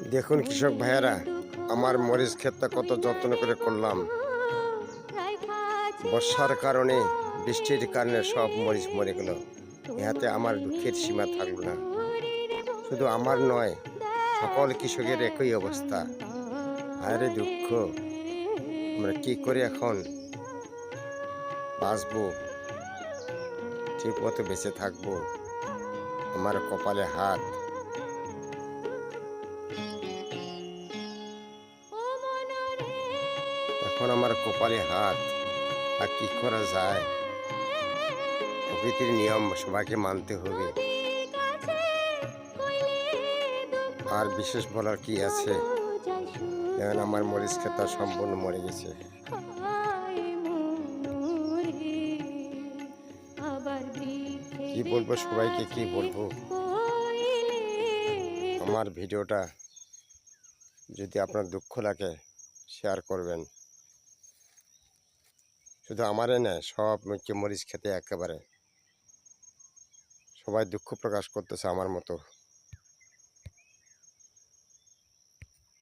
দেখুন কৃষক ভাইয়েরা, আমার মরিচ ক্ষেতটা কত যত্ন করে করলাম। বর্ষার কারণে, বৃষ্টির কারণে সব মরিচ মরে গেল। ইহাতে আমার দুঃখের সীমা থাকলো না। শুধু আমার নয়, সকল কৃষকের একই অবস্থা। হায়রে দুঃখ, আমরা কি করে এখন বাঁচবো, ঠিক মতো বেঁচে থাকবো? আমার কপালে হাত। এখন আমার কপালে হাত, আর কি করা যায়? প্রকৃতির নিয়ম সবাইকে মানতে হবে। আর বিশেষ বলার কি আছে? যেমন আমার মরিচ ক্ষেতটা সম্পূর্ণ মরে গেছে। কি বলবো সবাইকে, কি বলবো? আমার ভিডিওটা যদি আপনার দুঃখ লাগে, শেয়ার করবেন। শুধু আমারই না, সব মরিচ খেতে একেবারে সবাই দুঃখ প্রকাশ করতেছে আমার মতো।